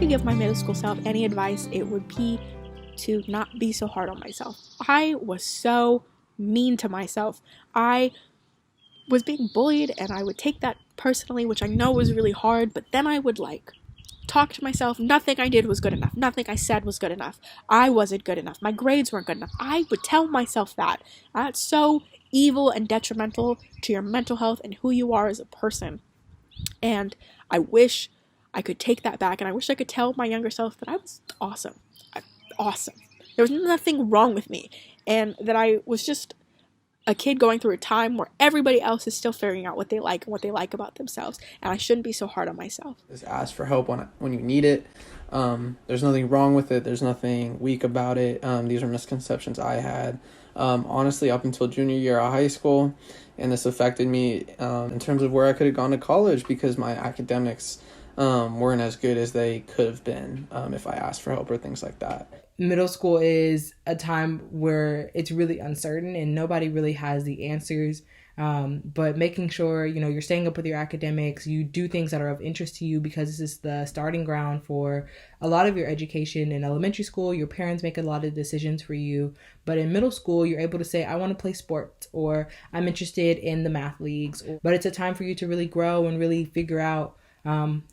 could give my middle school self any advice, it would be to not be so hard on myself. I was so mean to myself. I was being bullied and I would take that personally, which I know was really hard, but then I would talk to myself. Nothing I did was good enough. Nothing I said was good enough. I wasn't good enough. My grades weren't good enough. I would tell myself that. That's so evil and detrimental to your mental health and who you are as a person. And I wish I could take that back, and I wish I could tell my younger self that I was awesome. Awesome. There was nothing wrong with me, and that I was just a kid going through a time where everybody else is still figuring out what they like and what they like about themselves, and I shouldn't be so hard on myself. Just ask for help when you need it. There's nothing wrong with it. There's nothing weak about it. These are misconceptions I had, honestly, up until junior year of high school, and this affected me in terms of where I could have gone to college because my academics weren't as good as they could have been if I asked for help or things like that. Middle school is a time where it's really uncertain and nobody really has the answers. But making sure, you're staying up with your academics, you do things that are of interest to you, because this is the starting ground for a lot of your education. In elementary school, your parents make a lot of decisions for you. But in middle school, you're able to say, I want to play sports, or I'm interested in the math leagues. But it's a time for you to really grow and really figure out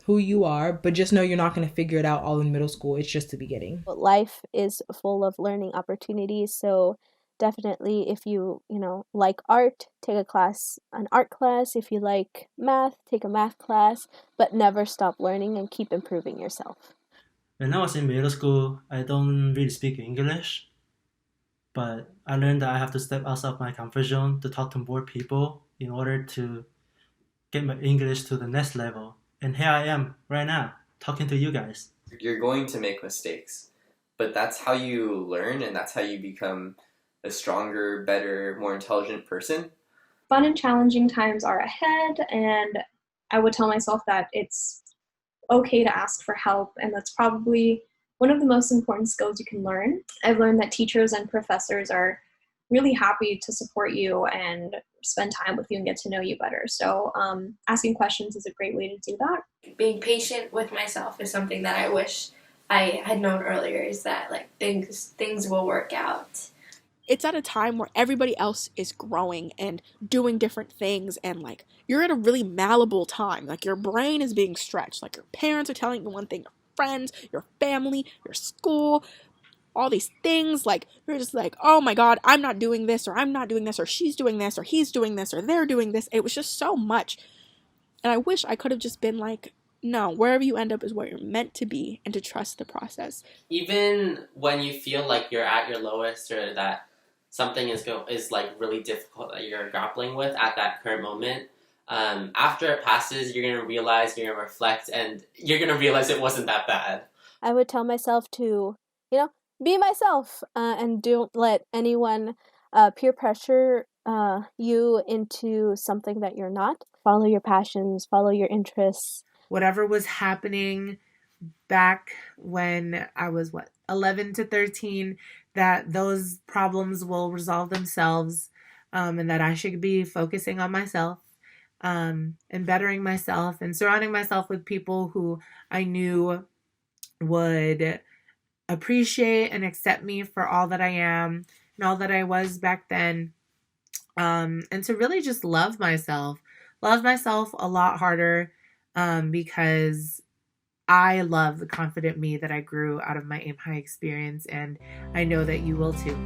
who you are, but just know you're not going to figure it out all in middle school. It's just the beginning. Life is full of learning opportunities, so definitely if you like art, take an art class. If you like math, take a math class, but never stop learning and keep improving yourself. When I was in middle school, I don't really speak English, but I learned that I have to step outside my comfort zone to talk to more people in order to get my English to the next level. And here I am right now, talking to you guys. You're going to make mistakes, but that's how you learn, and that's how you become a stronger, better, more intelligent person. Fun and challenging times are ahead, and I would tell myself that it's okay to ask for help, and that's probably one of the most important skills you can learn. I've learned that teachers and professors are really happy to support you and spend time with you and get to know you better. So asking questions is a great way to do that. Being patient with myself is something that I wish I had known earlier, is that things will work out. It's at a time where everybody else is growing and doing different things, and you're at a really malleable time. Your brain is being stretched. Your parents are telling you one thing, your friends, your family, your school, all these things. You're just oh my god, I'm not doing this, or I'm not doing this, or she's doing this, or he's doing this, or they're doing this. It was just so much, and I wish I could have just been no, wherever you end up is where you're meant to be, and to trust the process. Even when you feel like you're at your lowest, or that something is really difficult that you're grappling with at that current moment, after it passes, you're gonna realize, you're gonna reflect, and you're gonna realize it wasn't that bad. I would tell myself to, be myself, and don't let anyone peer pressure you into something that you're not. Follow your passions, follow your interests. Whatever was happening back when I was 11 to 13, that those problems will resolve themselves, and that I should be focusing on myself, and bettering myself, and surrounding myself with people who I knew would appreciate and accept me for all that I am and all that I was back then, and to really just love myself a lot harder, because I love the confident me that I grew out of my aim high experience, and I know that you will too.